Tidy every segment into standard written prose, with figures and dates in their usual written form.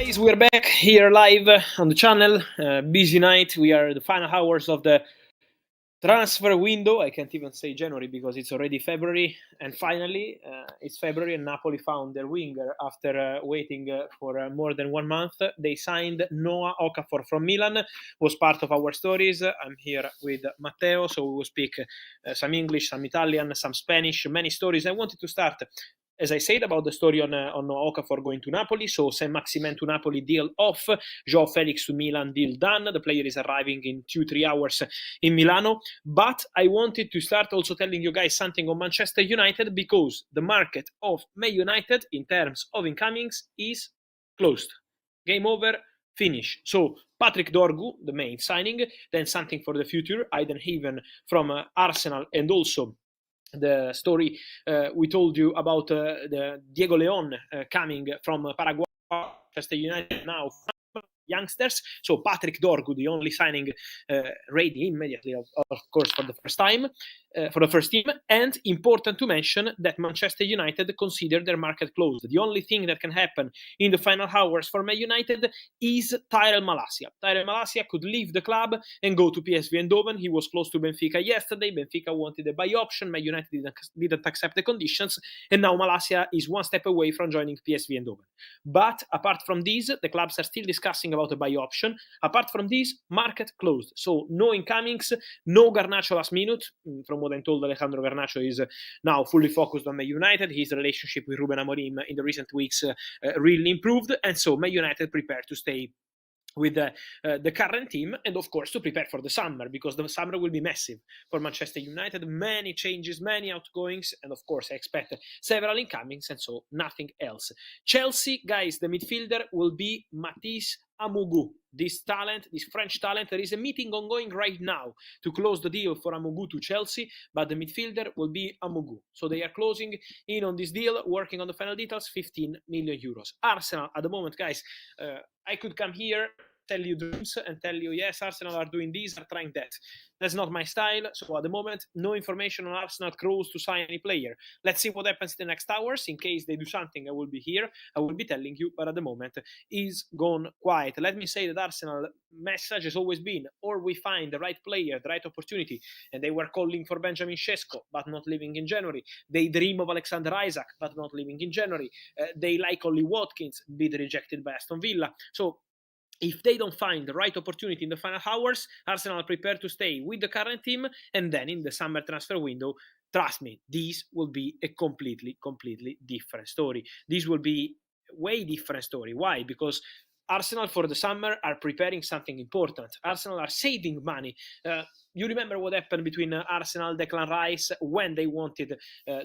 Guys, we're back here live on the channel. Busy night. We are the final hours of the transfer window. I can't even say January because it's already February. And finally, it's February and Napoli found their winger after waiting for more than 1 month. They signed Noah Okafor from Milan. Was part of our stories. I'm here with Matteo, so we will speak some English, some Italian, some Spanish, many stories. I wanted to start, as I said, about the story on Okafor going to Napoli. So Saint-Maximin to Napoli, deal off. Joao Felix to Milan, deal done. The player is arriving in 2-3 hours in Milano. But I wanted to start also telling you guys something on Manchester United, because the market of Man United in terms of incomings is closed. Game over, finish. So Patrick Dorgu, the main signing, then something for the future, Aiden Haven from Arsenal, and also the story we told you about the Diego Leon coming from Paraguay, Manchester United now youngsters. So Patrick Dorgu, the only signing ready immediately, of course, for the first time, for the first team. And important to mention that Manchester United consider their market closed. The only thing that can happen in the final hours for Man United is Tyrell Malacia. Tyrell Malacia could leave the club and go to PSV Eindhoven. He was close to Benfica yesterday. Benfica wanted a buy option. Man United didn't accept the conditions. And now Malacia is one step away from joining PSV Eindhoven. But apart from this, the clubs are still discussing about a buy option. Apart from this, market closed. So no incomings, no Garnacho last minute. From what I'm told, Alejandro Garnacho is now fully focused on Man United. His relationship with Ruben Amorim in the recent weeks really improved. And so Man United prepared to stay with the current team, and of course to prepare for the summer, because the summer will be massive for Manchester United. Many changes, many outgoings, and of course I expect several incomings, and so nothing else. Chelsea, guys, the midfielder will be Matisse Amougou. This talent, this French talent, there is a meeting ongoing right now to close the deal for Amougou to Chelsea, but the midfielder will be Amougou. So they are closing in on this deal, working on the final details, 15 million euros. Arsenal, at the moment, guys, I could come here, tell you dreams, and tell you, yes, Arsenal are doing this, are trying that. That's not my style. So at the moment, no information on Arsenal close to sign any player. Let's see what happens in the next hours. In case they do something, I will be here. I will be telling you. But at the moment, is gone quiet. Let me say that Arsenal message has always been, or we find the right player, the right opportunity. And they were calling for Benjamin Sesko, but not leaving in January. They dream of Alexander Isak, but not leaving in January. They like Ollie Watkins, bid rejected by Aston Villa. So if they don't find the right opportunity in the final hours, Arsenal are prepared to stay with the current team, and then in the summer transfer window, trust me, this will be a completely different story. This will be way different story. Why? Because Arsenal for the summer are preparing something important. Arsenal are saving money. You remember what happened between Arsenal, Declan Rice, when they wanted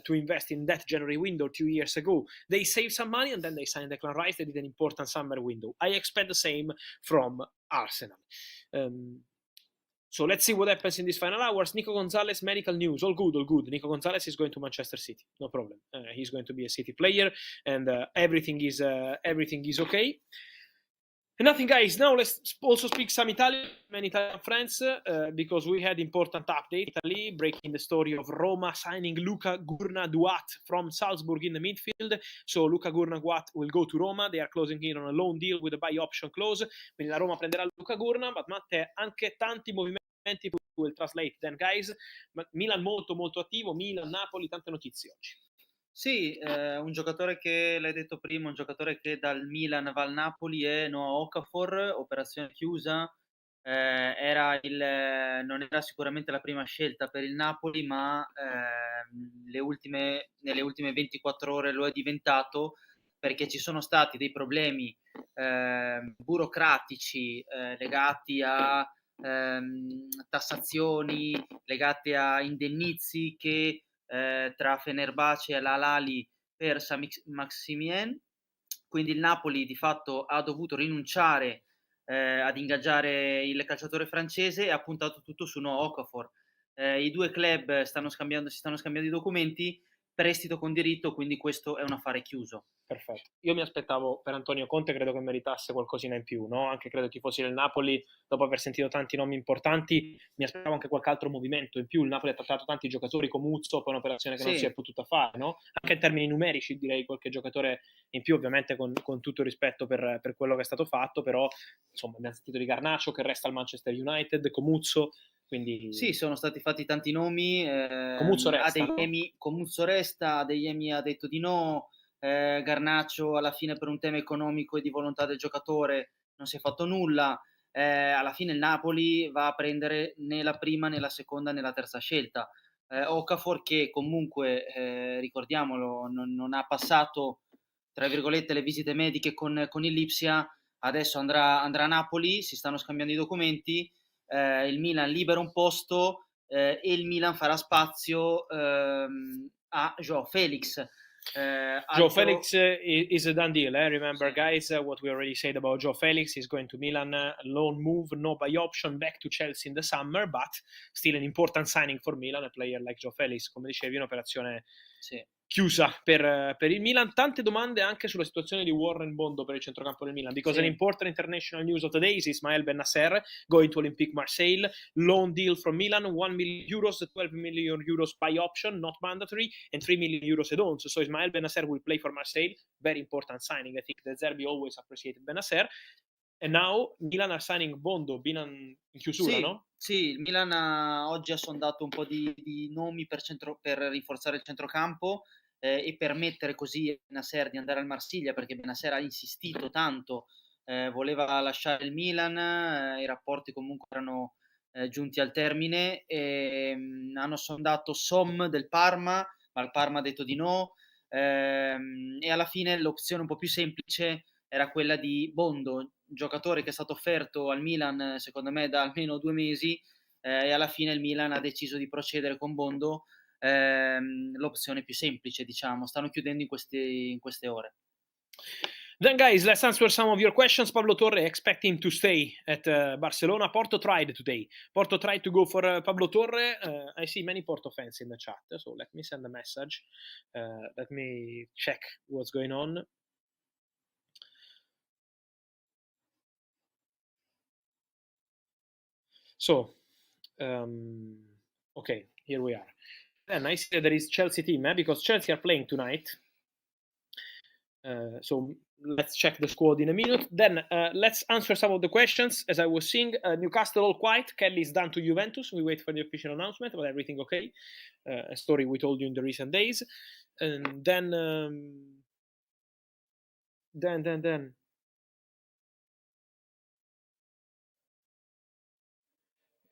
to invest in that January window 2 years ago. They saved some money and then they signed Declan Rice. They did an important summer window. I expect the same from Arsenal. So let's see what happens in these final hours. Nico Gonzalez, medical news. All good, all good. Nico Gonzalez is going to Manchester City. No problem. He's going to be a City player, and everything is okay. And nothing, guys. Now let's also speak some Italian, many Italian friends, because we had important update. Italy breaking the story of Roma signing Luca Gurna-Duat from Salzburg in the midfield. So Luca Gurna-Duat will go to Roma. They are closing in on a loan deal with a buy option clause. Quindi la Roma prenderà Luca Gurna, ma Matte anche tanti movimenti will translate then, guys. Milan molto attivo, Milan, Napoli, tante notizie oggi. Sì, un giocatore che, l'hai detto prima, un giocatore che dal Milan va al Napoli è Noah Okafor, operazione chiusa. Non era sicuramente la prima scelta per il Napoli, ma nelle ultime 24 ore lo è diventato, perché ci sono stati dei problemi burocratici legati a tassazioni, legati a indennizi che tra Fenerbahce e l'Al-Ahly per Saint-Maximin. Quindi il Napoli di fatto ha dovuto rinunciare ad ingaggiare il calciatore francese e ha puntato tutto su Noah Okafor. I due club si stanno scambiando i documenti prestito con diritto, quindi questo è un affare chiuso. Perfetto. Io mi aspettavo per Antonio Conte, credo che meritasse qualcosina in più, no? Anche credo i tifosi del Napoli, dopo aver sentito tanti nomi importanti, mi aspettavo anche qualche altro movimento in più. Il Napoli ha trattato tanti giocatori come Uzzo, poi un'operazione che non si è Sì, potuta fare, no? Anche in termini numerici direi qualche giocatore in più, ovviamente con tutto il rispetto per quello che è stato fatto, però insomma abbiamo sentito di Garnacho che resta al Manchester United, Comuzzo, quindi sì, sono stati fatti tanti nomi, Comuzzo resta, no? Adeyemi, Comuzzo resta, Adeyemi ha detto di no, Garnacho alla fine per un tema economico e di volontà del giocatore non si è fatto nulla, alla fine il Napoli va a prendere né la prima né la seconda né la terza scelta. Okafor che comunque, ricordiamolo, non ha passato, tra virgolette, le visite mediche con il Lipsia, adesso andrà a Napoli, si stanno scambiando i documenti, il Milan libera un posto e il Milan farà spazio a Joao Felix. Joe Altro Felix is a done deal. Remember, sì, guys, what we already said about Joe Felix. He's going to Milan, loan move, no buy option, back to Chelsea in the summer, but still an important signing for Milan, a player like Joe Felix. Come dicevi, un'operazione sì. chiusa per il Milan. Tante domande anche sulla situazione di Warren Bondo per il centrocampo del Milan, because Sì. an important international news of the day is Ismael Bennacer going to Olympique Marseille, loan deal from Milan, 1 million euros, 12 million euros by option, not mandatory, and 3 million euros add-ons. So Ismael Bennacer will play for Marseille, very important signing. I think De Zerbi always appreciated Bennacer. And now Milan are signing Bondo, Milan in chiusura, Sì, no? sì, il Milan oggi ha sondato un po' di nomi per rinforzare il centrocampo e permettere così a Bennacer di andare al Marsiglia, perché Bennacer ha insistito tanto, voleva lasciare il Milan, i rapporti comunque erano giunti al termine, hanno sondato Som del Parma, ma il Parma ha detto di no, e alla fine l'opzione un po' più semplice era quella di Bondo, giocatore che è stato offerto al Milan secondo me da almeno 2 mesi, e alla fine il Milan ha deciso di procedere con Bondo, l'opzione più semplice, diciamo. Stanno chiudendo in queste ore. Then, guys, let's answer some of your questions. Pablo Torre, expect him to stay at Barcelona. Porto tried today. Porto tried to go for Pablo Torre. I see many Porto fans in the chat, so let me send a message. Let me check what's going on. So, okay, here we are. Then I see that there is Chelsea team, because Chelsea are playing tonight. So let's check the squad in a minute. Then let's answer some of the questions. As I was saying, Newcastle all quiet. Kelly is done to Juventus. We wait for the official announcement, but everything okay. A story we told you in the recent days. And then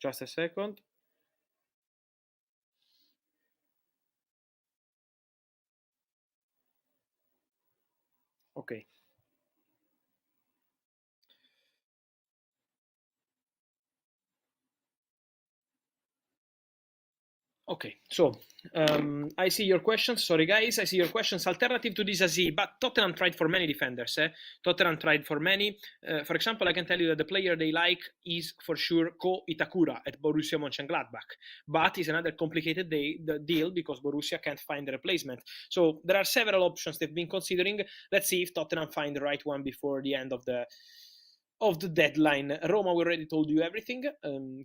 just a second. Okay. Okay, so I see your questions. Sorry, guys, I see your questions. Alternative to this Aziz, but Tottenham tried for many defenders. Tottenham tried for many. For example, I can tell you that the player they like is for sure Ko Itakura at Borussia Mönchengladbach, but it's another complicated deal because Borussia can't find a replacement. So there are several options they've been considering. Let's see if Tottenham find the right one before the end of the deadline. Roma, we already told you everything.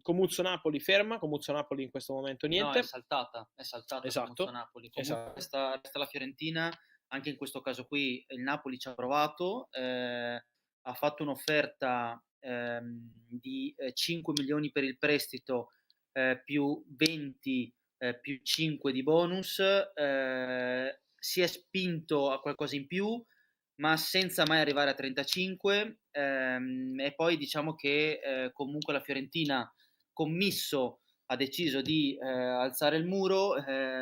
Comuzzo Napoli ferma. Comuzzo Napoli in questo momento niente. No, è saltata esatto. Comuzzo Napoli. Comunque Esatto. resta la Fiorentina. Anche in questo caso qui il Napoli ci ha provato, ha fatto un'offerta di 5 milioni per il prestito, più 20 più 5 di bonus, si è spinto a qualcosa in più, ma senza mai arrivare a 35, e poi diciamo che comunque la Fiorentina, commisso, ha deciso di alzare il muro,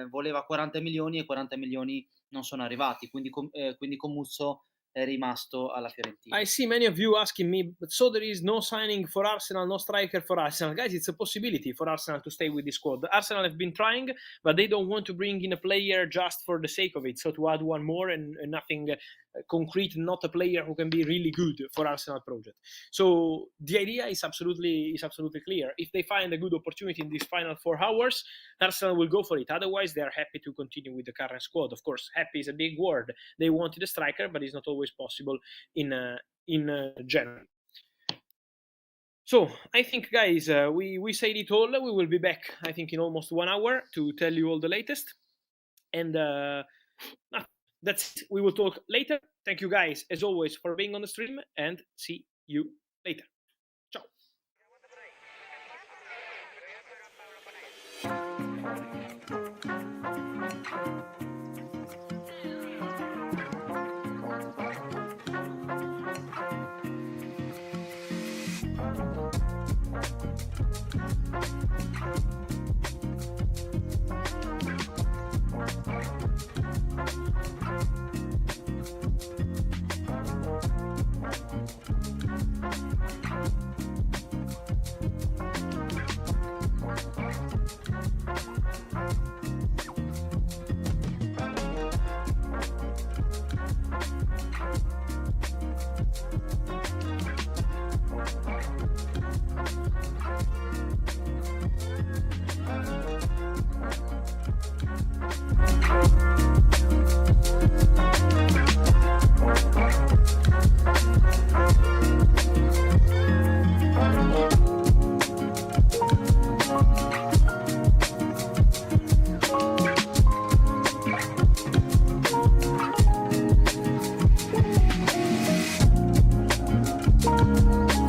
voleva 40 milioni e 40 milioni non sono arrivati, quindi Commusso è rimasto alla Fiorentina. I see many of you asking me, but so there is no signing for Arsenal, no striker for Arsenal. Guys, it's a possibility for Arsenal to stay with the squad. Arsenal have been trying, but they don't want to bring in a player just for the sake of it, so to add one more and nothing concrete, not a player who can be really good for Arsenal project. So the idea is absolutely clear. If they find a good opportunity in these final 4 hours, Arsenal will go for it. Otherwise, they are happy to continue with the current squad. Of course, happy is a big word. They wanted a striker, but it's not always possible in January. So I think, guys, we said it all. We will be back, I think, in almost 1 hour to tell you all the latest. And that's it. We will talk later. Thank you, guys, as always, for being on the stream, and see you later.